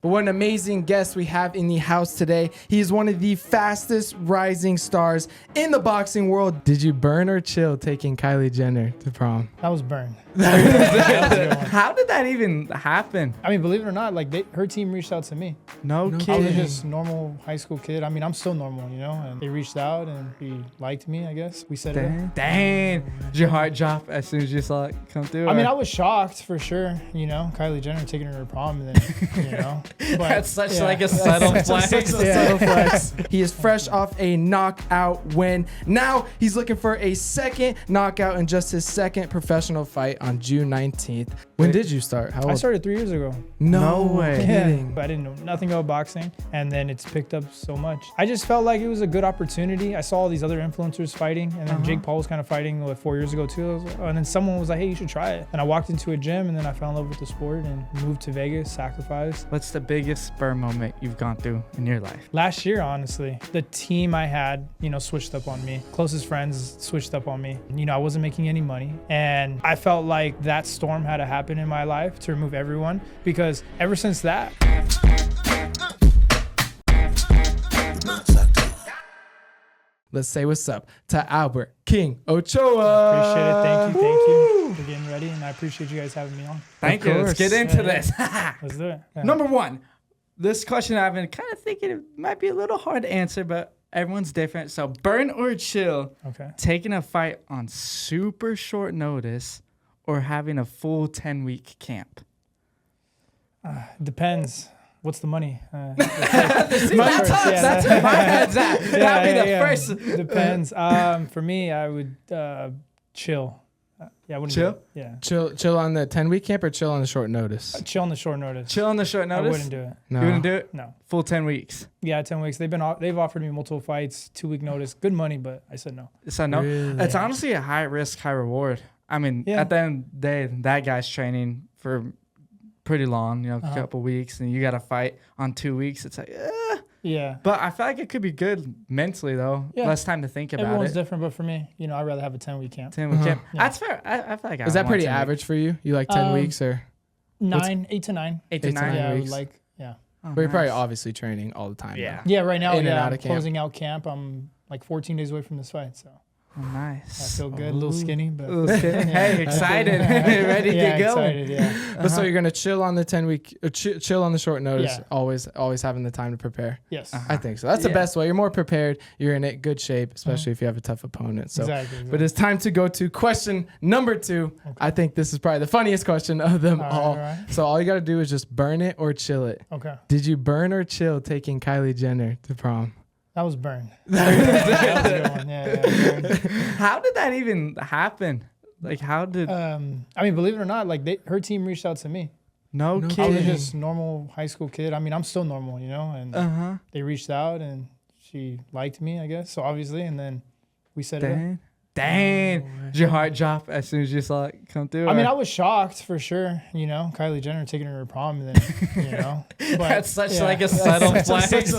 But what an amazing guest we have in the house today. He is one of the fastest rising stars in the boxing world. Did you burn or chill taking Kylie Jenner to prom? That was burn. How did that even happen? I mean, believe it or not, like her team reached out to me. No I was kidding. just normal high school kid. I mean, I'm still normal, you know. And they reached out and he liked me. I guess we said it. Dang. Did your heart drop as soon as you saw it come through? I mean, I was shocked for sure. You know, Kylie Jenner taking her to prom, and then you know. But, that's such like a subtle flex. Subtle flex. He is fresh off a knockout win. Now he's looking for a second knockout in just his second professional fight on June 19th. When did you start? How old? I started 3 years ago. No way. Yeah, but I didn't know nothing about boxing, and then it's picked up so much. I just felt like it was a good opportunity. I saw all these other influencers fighting, and then Jake Paul was kind of fighting like 4 years ago too. And then someone was like, "Hey, you should try it." And I walked into a gym, and then I fell in love with the sport and moved to Vegas, sacrificed. What's the biggest spur moment you've gone through in your life? Last year, honestly, the team I had, you know, switched up on me. Closest friends switched up on me. You know, I wasn't making any money, and I felt like that storm had to happen in my life to remove everyone, because ever since that. Let's say what's up to Albert King Ochoa. Appreciate it. Thank you for getting ready, and I appreciate you guys having me on. Thank you. Let's get into this. Let's do it. Yeah. Number one, this question I've been kind of thinking it might be a little hard to answer, but everyone's different. So burn or chill, Okay. taking a fight on super short notice or having a full 10-week camp? Depends. What's the money? See, that's where my head's at. That'd be the first. Depends. For me, I would chill. Yeah, I wouldn't Chill? do it. Yeah. Chill on the 10-week camp or chill on the short notice? Chill on the short notice. Chill on the short notice? I wouldn't do it. No. You wouldn't do it? No. Full 10 weeks? Yeah, 10 weeks. They've offered me multiple fights, 2-week notice, good money, but I said no. So no. Really? It's honestly a high risk, high reward. I mean, Yeah. at the end of the day, that guy's training for pretty long, you know, a couple weeks, and you got to fight on 2 weeks. It's like, Yeah. But I feel like it could be good mentally, though. Yeah. Less time to think about Everyone's it. different, but for me, you know, I'd rather have a 10-week camp. 10-week camp. Yeah. That's fair. I feel like I Is that want pretty 10 weeks. average for you? You like 10 weeks or? 8 to 9. 8 to 8 to 9 9 Yeah, I would weeks. like, yeah. Oh, But you're probably nice. obviously training all the time. Yeah. Yeah, right now, In and out I'm of camp. closing out camp. I'm like 14 days away from this fight, so Oh, nice. I feel good. A little skinny, but Hey, excited. Ready yeah, to go. excited, yeah. But so you're gonna chill on the 10-week, chill on the short notice. Yeah. Always having the time to prepare. Yes. I think so. That's the Yeah. best way. You're more prepared. You're in it good shape, especially if you have a tough opponent. So, Exactly. but it's time to go to question number 2. I think this is probably the funniest question of them all. All right. So all you gotta do is just burn it or chill it. Okay. Did you burn or chill taking Kylie Jenner to prom? That was burn. That was a good one. Yeah, burn. How did that even happen? Like, how did... I mean, believe it or not, like her team reached out to me. no no I kidding. was just normal high school kid. I mean, I'm still normal, you know, and they reached out and she liked me, I guess. So obviously, and then we set it up. Dang. Did your heart drop as soon as you saw it come through? I mean, or- I was shocked for sure, you know, Kylie Jenner taking her to prom, and then, you know. But, That's such yeah. like a subtle flex.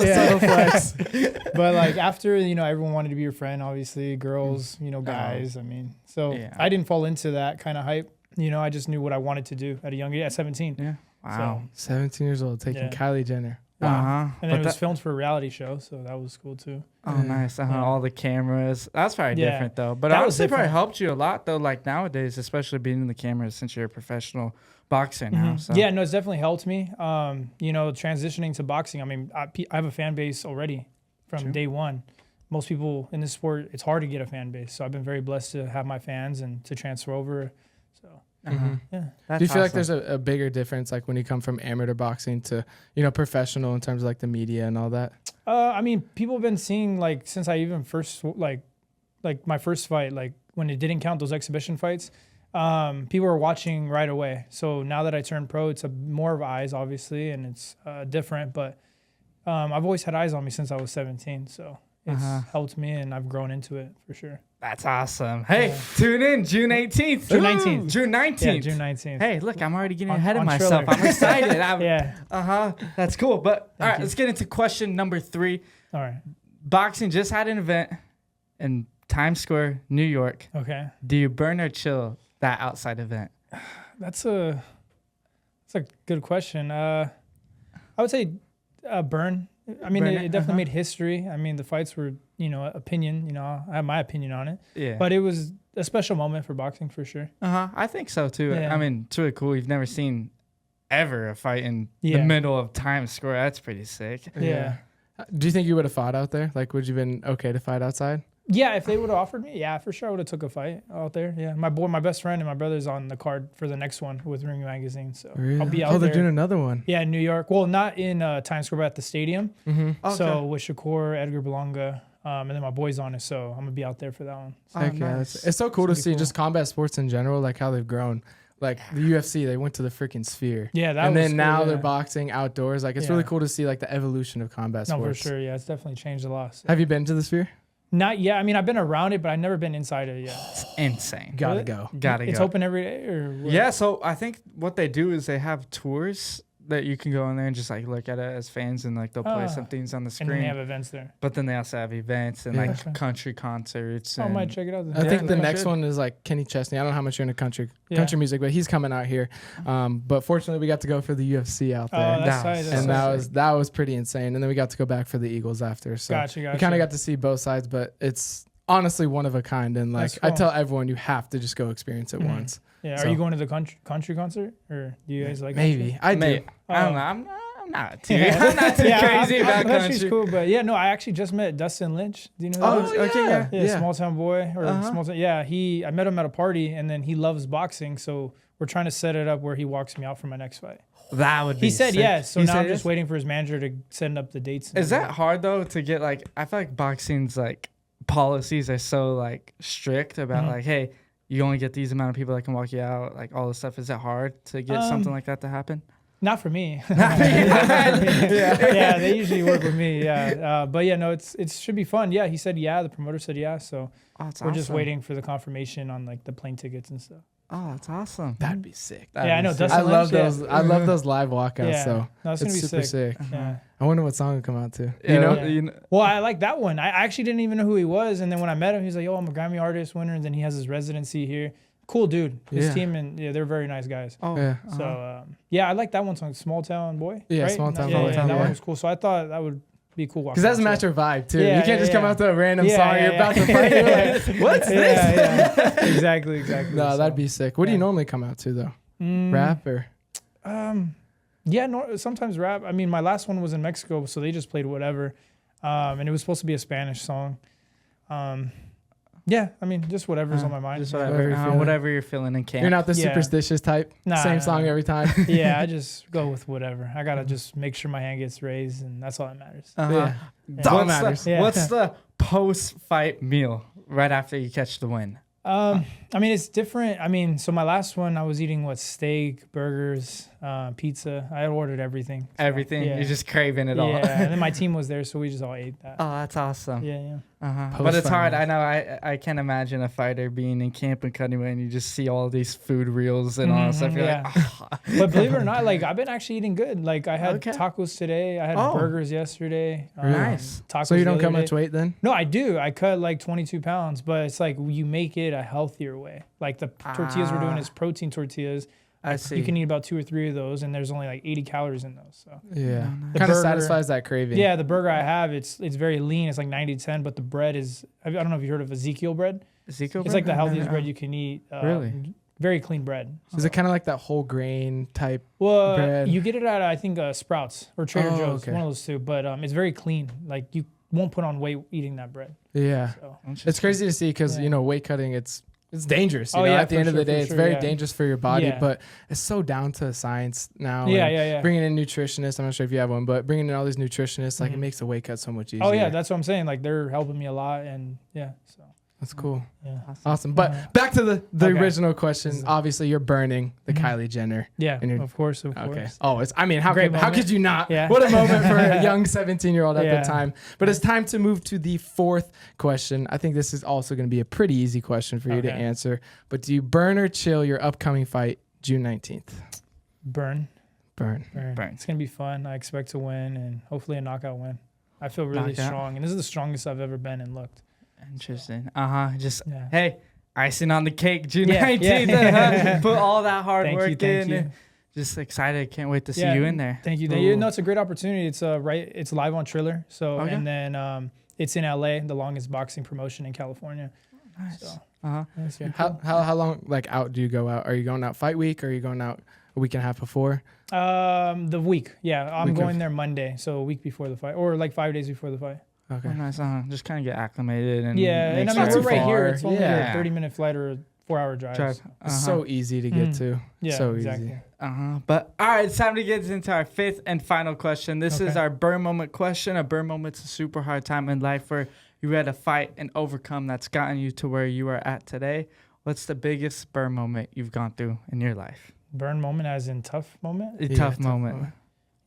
Yeah. But like after, you know, everyone wanted to be your friend, obviously, girls, you know, guys. I mean, so Yeah. I didn't fall into that kind of hype. You know, I just knew what I wanted to do at a young age, at 17. Yeah. Wow. 17 years old taking Yeah. Kylie Jenner. Uh-huh. And then it was filmed for a reality show, so that was cool too. Oh, nice. Yeah. All the cameras. That's probably Yeah. different, though. But That was honestly, probably different. helped you a lot, though, like nowadays, especially being in the cameras since you're a professional boxer now. So. Yeah, no, it's definitely helped me. You know, transitioning to boxing. I mean, I have a fan base already from day one. Most people in this sport, it's hard to get a fan base. So I've been very blessed to have my fans and to transfer over. So yeah. That's Do you feel like awesome. there's a bigger difference, like when you come from amateur boxing to, you know, professional in terms of like the media and all that? I mean, people have been seeing like since I even first like my first fight, like when it didn't count those exhibition fights, people were watching right away. So now that I turned pro, it's more of eyes, obviously, and it's different. But I've always had eyes on me since I was 17, so it's helped me, and I've grown into it for sure. That's awesome. Hey, tune in June 18th. June 19th. June 19th. Yeah, June 19th. Hey, look, I'm already getting On- ahead of on myself. Triller. I'm excited. Yeah. That's cool. But all right, you. let's get into question number 3. All right. Boxing just had an event in Times Square, New York. Okay. Do you burn or chill that outside event? That's a good question. I I would say burn. I mean, Burn it it, definitely made history. I mean, the fights were, opinion. I have my opinion on it. Yeah. But it was a special moment for boxing for sure. I think so too. Yeah. I mean, it's really cool. You've never seen ever a fight in the Yeah. middle of Times Square. That's pretty sick. Yeah. Do you think you would have fought out there? Like, would you have been okay to fight outside? Yeah, if they would have offered me, yeah, for sure I would have took a fight out there. Yeah, my best friend and my brother's on the card for the next one with Ring Magazine, so Really? I'll be out they're there. doing another one. Yeah, in New York. Well, not in Times Square, but at the stadium. Mm-hmm. Okay. So with Shakur, Edgar Berlanga, and then my boy's on it, so I'm gonna be out there for that one. Heck yeah, nice. it's so cool to It's see gonna be cool. just combat sports in general, like how they've grown. Like the UFC, they went to the freaking sphere. Yeah, that and was then cool, now yeah. they're boxing outdoors. Like it's Yeah. really cool to see like the evolution of combat No, sports. for sure. Yeah, it's definitely changed a lot. So. Have you been to the sphere? Not yet. I mean, I've been around it, but I've never been inside it yet. It's insane. Gotta Really? go. Gotta It's go. open every day, or what? Yeah, so I think what they do is they have tours that you can go in there and just like look at it as fans, and like they'll play some things on the and screen. then they have events there. But then they also have events and Yeah. like Okay. country concerts. I And might check it out. Then. I think the you next should. one is like Kenny Chesney. I don't know how much you're into country Yeah. music, but he's coming out here. But fortunately, we got to go for the UFC out Oh, there. that's That tight. was- That's And tight. that was pretty insane. And then we got to go back for the Eagles after. So Gotcha. we kind of got to see both sides, but it's honestly one of a kind. And like That's I cool. tell everyone, you have to just go experience it Mhm. once. Yeah. So- Are you going to the country concert, or do you guys like Maybe I do. Mate, I don't Oh. know. I'm not too. Yeah. I'm not too crazy about country's country. cool, but yeah, no, I actually just met Dustin Lynch. Do you know? Oh, who that is? okay, yeah. Yeah, small town boy or Uh-huh. small town. Yeah, I met him at a party, and then he loves boxing, so we're trying to set it up where he walks me out for my next fight. That would be. He said sick. yes, so He now said I'm just yes? waiting for his manager to send up the dates. and Is that everything. hard though to get like? I feel like boxing's like policies are so like strict about Mhm. like, hey, you only get these amount of people that can walk you out. Like all this stuff. Is that hard to get something like that to happen? Not for me. Yeah. Yeah, they usually work with me. Yeah, but yeah, no, it should be fun. Yeah, he said yeah. The promoter said yeah. So Oh, that's we're just awesome. waiting for the confirmation on like the plane tickets and stuff. Oh, that's awesome. That'd be sick. Yeah, I know, That'd be sick. Dustin I love Lynch, those. I love those live walkouts. Yeah, So no, it's gonna it's be super sick. sick. Yeah. I wonder what song will come out to. Yeah, You know? Yeah. you know- Well, I like that one. I actually didn't even know who he was, and then when I met him, he's like, "Yo, I'm a Grammy artist winner," and then he has his residency here. Cool dude. His Yeah. team and they're very nice guys. Oh, Yeah. So yeah, I like that one song, "Small Town Boy." Yeah, right? Small Town yeah, Boy. Yeah, that Yeah. one was cool. So I thought that would be cool. Because that's match your vibe too. Yeah, you can't just yeah, come yeah. out to a random Yeah, song yeah, you're about to yeah. fight. You're like, what's this? Yeah. Exactly. No, So, that'd be sick. What do you yeah. normally come out to though? mm, Rap or? Yeah, no, sometimes rap. I mean, my last one was in Mexico, so they just played whatever, and it was supposed to be a Spanish song. Yeah, I mean, just whatever's on my mind. Just Whatever whatever, you're feeling. whatever you're feeling in camp. You're not the Yeah. superstitious type. Nah, Same nah, song nah. every time. Yeah, I just go with whatever. I gotta just make sure my hand gets raised, and that's all that matters. Uh-huh. Yeah. That's all that What's matters. the, Yeah. what's the post-fight meal right after you catch the win? I mean, it's different. I mean, so my last one, I was eating steak, burgers, pizza. I had ordered everything. So, Everything. Yeah. You're just craving it all. Yeah, and then my team was there, so we just all ate that. Oh, that's awesome. Yeah. But it's hard. Post-finals. I know. I can't imagine a fighter being in camp and cutting away, and you just see all these food reels and all that stuff. You're yeah. like, oh. But believe it or not, I've been actually eating good. I had Okay. tacos today. I had Oh. burgers yesterday. Nice. Tacos So you don't the cut other much day. weight then? No, I do. I cut 22 pounds, but it's you make it a healthier way. The tortillas we're doing is protein tortillas. I see. You can eat about 2 or 3 of those, and there's only 80 calories in those. So Yeah. The Kind of burger- satisfies that craving. yeah, the burger I have, it's very lean. It's 90-10, but the bread is, I don't know if you heard of Ezekiel bread. Ezekiel It's bread? the healthiest No. bread you can eat. Really? Very clean bread. Is it kind of like that whole grain type? Well, bread? you get it at I think Sprouts or Trader Oh, Joe's, okay. one of those two. But it's very clean. You won't put on weight eating that bread. Yeah. So It's crazy to see because, Yeah. weight cutting, it's dangerous. Oh, You know, yeah, at the for end of the sure, day, for it's sure, very yeah. dangerous for your body, Yeah. but it's so down to science now. Yeah, and yeah. Bringing in nutritionists, I'm not sure if you have one, but bringing in all these nutritionists, it Mhm. makes the weight cut so much easier. Oh yeah, that's what I'm saying. They're helping me a lot, and yeah. So That's cool. yeah. Awesome. But Uh, back to the okay. original question. Obviously, you're burning the Mhm. Kylie Jenner. Yeah, And you're- of course. Okay. Oh, how Great how moment. could you not? Yeah. What a moment for a young 17-year-old at Yeah. the time. But it's time to move to the fourth question. I think this is also going to be a pretty easy question for you to Okay. answer. But do you burn or chill your upcoming fight June 19th? Burn. Burn. Burn. It's gonna be fun. I expect to win, and hopefully a knockout win. I feel really Knockout. strong, and this is the strongest I've ever been and looked. Interesting. Just Yeah. hey, icing on the cake, June Yeah, 19th. yeah. Put all that hard Thank work you, thank in. you. just excited. Can't wait to see Yeah, you in there. Thank you. It's a great opportunity. It's it's live on Triller. So Okay. and then it's in LA, the longest boxing promotion in California. Nice. So Uh-huh. How long like out do you go out? Are you going out fight week or are you going out a week and a half before? the week. Yeah, I'm Week going of- there Monday, so a week before the fight, or like 5 days before the fight. Okay. Oh, nice. Just kind of get acclimated and Yeah, make and I sure mean we're it's right far. here. It's only Yeah. a 30-minute flight or a 4-hour drive. Drive. so- It's so easy to get to. Yeah, so exactly. easy. But all right, it's time to get into our fifth and final question. This is Okay. our burn moment question. A burn moment's a super hard time in life where you had to fight and overcome that's gotten you to where you are at today. What's the biggest burn moment you've gone through in your life? Burn moment as in tough moment. A tough moment.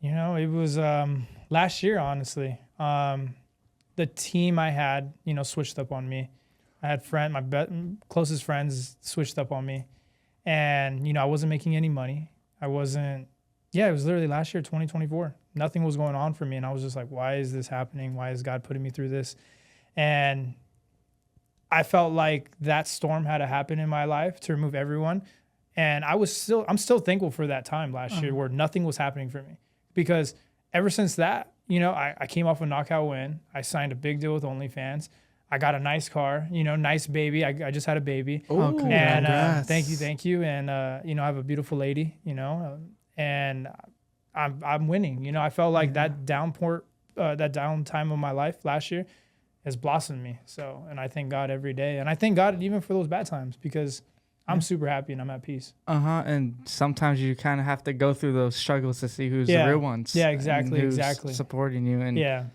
You know, it was last year, honestly. The team I had, switched up on me. I had closest friends switched up on me. And, I wasn't making any money. It was literally last year, 2024. Nothing was going on for me. And I was just like, why is this happening? Why is God putting me through this? And I felt like that storm had to happen in my life to remove everyone. And I'm still thankful for that time last year where nothing was happening for me. Because ever since that, I came off a knockout win. I signed a big deal with OnlyFans. I got a nice car, nice baby. I just had a baby. Oh, And congrats. thank you. And, I have a beautiful lady, and I'm winning. I felt like that down time of my life last year has blossomed me. So, and I thank God every day. And I thank God even for those bad times because I'm super happy and I'm at peace. And sometimes you kind of have to go through those struggles to see who's the real ones. Yeah, and exactly, who's exactly. supporting you. And Yeah.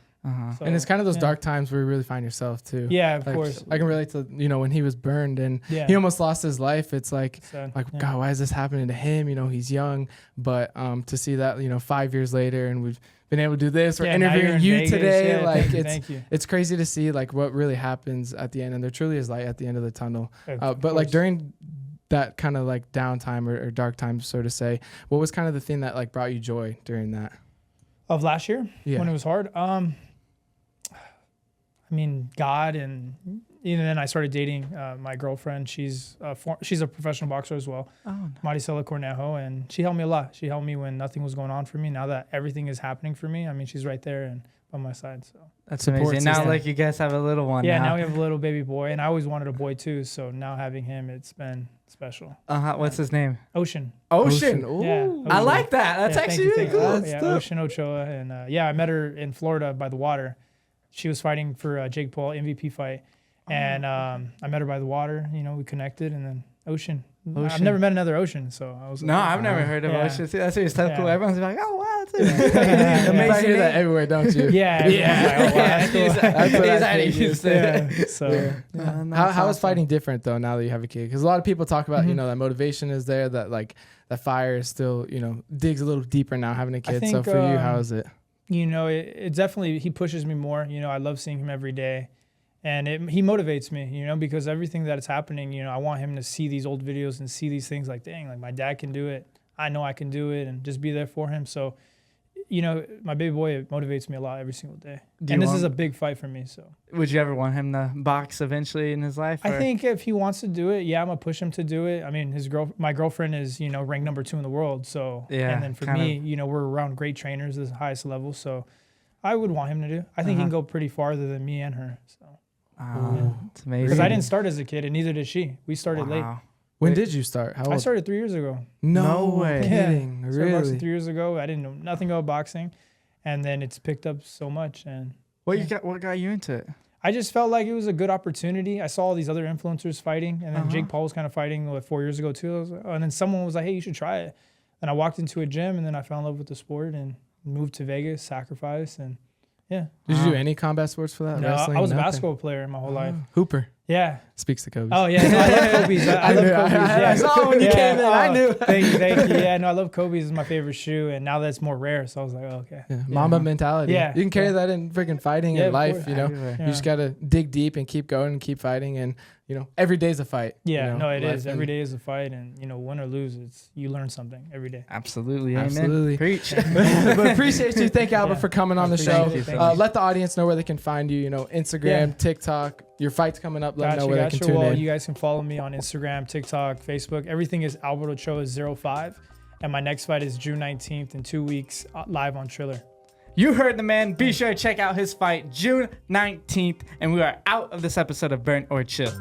So, And it's kind of those yeah. dark times where you really find yourself too. Yeah, of Like, course. I can relate to, when he was burned and Yeah. he almost lost his life. It's like, Sad. like, Yeah. God, why is this happening to him? He's young, but to see that, 5 years later and we've been able to do this, we're Yeah, now you're interviewing in you Vegas. today. Yeah, Like thank you. it's crazy to see like what really happens at the end. And there truly is light at the end of the tunnel. Of But like course. during that kind of like downtime or dark time, so to say, what was kind of the thing that like brought you joy during that? Of last year Yeah. when it was hard. God, and then I started dating my girlfriend. She's a professional boxer as well, Maricela Cornejo, and she helped me a lot. She helped me when nothing was going on for me. Now that everything is happening for me, she's right there and by my side. So that's Support amazing. Now, system. like, you guys have a little one. now we have a little baby boy, and I always wanted a boy too. So now having him, it's been special. What's his name? Ocean. Ocean. Yeah, Ooh. I Ocean. like that. That's Yeah, actually really thank you. cool. Yeah, Ocean Ochoa, and I met her in Florida by the water. She was fighting for Jake Paul MVP fight, and I met her by the water. We connected, and then Ocean. I've never met another Ocean, so I was. No, I've never heard of Yeah. Ocean. See, that's really so Yeah. cool. Everyone's like, oh, wow, that's You amazing. probably hear that everywhere, don't you? Yeah. everyone's like, oh, wow, that's cool. That's what I He's already figured. used to it. Yeah. So How is fighting different though now that you have a kid? Because a lot of people talk about that motivation is there, that like that fire is still digs a little deeper now having a kid. So think, for you, how is it? it definitely, he pushes me more. I love seeing him every day, and he motivates me. Because everything that is happening, I want him to see these old videos and see these things like, dang, like my dad can do it. I know I can do it, and just be there for him. So, my baby boy motivates me a lot every single day. And this is a big fight for me. So, Would you ever want him to box eventually in his life? I or- think if he wants to do it, I'm gonna push him to do it. My girlfriend is, ranked number 2 in the world. So, Yeah, and then for me, we're around great trainers at the highest level. So, I would want him to do. I think he can go pretty farther than me and her. So, It's amazing. because I didn't start as a kid, and neither did she. We started late. Wow. When did you start? How old? I started 3 years ago. No way. kidding. Started boxing Really? 3 years ago. I didn't know nothing about boxing, and then it's picked up so much. And What got you into it? I just felt like it was a good opportunity. I saw all these other influencers fighting, and then Jake Paul was kind of fighting 4 years ago too. I was like, and then someone was like, "Hey, you should try it." And I walked into a gym, and then I fell in love with the sport and moved to Vegas, sacrificed, and yeah. Did you do any combat sports for that? No, Wrestling? I was a Nothing? basketball player my whole life. Hooper. Yeah. Speaks to Kobe. Oh yeah, no, I love Kobe's. I love knew. Kobe's. I Yeah. saw when you came in. I knew. Thank you. Yeah, no, I love Kobe's. Is my favorite shoe, and now that's more rare. So I was like, oh, okay. Yeah. Mamba mentality. Yeah. You can carry Yeah. that in freaking fighting Yeah, and of life, course. Everywhere. You just got to dig deep and keep going and keep fighting. And, every day's a fight. Yeah, no, it life is. and- Every day is a fight, and win or lose, you learn something every day. Absolutely. Absolutely. Amen. Preach. But appreciate you. Thank you, Albert, Yeah. for coming on the Thank show. you, thank you. Let the audience know where they can find you. Instagram, Yeah. TikTok, your fight's coming up. Let them know where they can tune Well, in. you guys can follow me on Instagram, TikTok, Facebook. Everything is Albert Ochoa 05. And my next fight is June 19th in 2 weeks, live on Triller. You heard the man. Be sure to check out his fight June 19th. And we are out of this episode of Burn or Chill.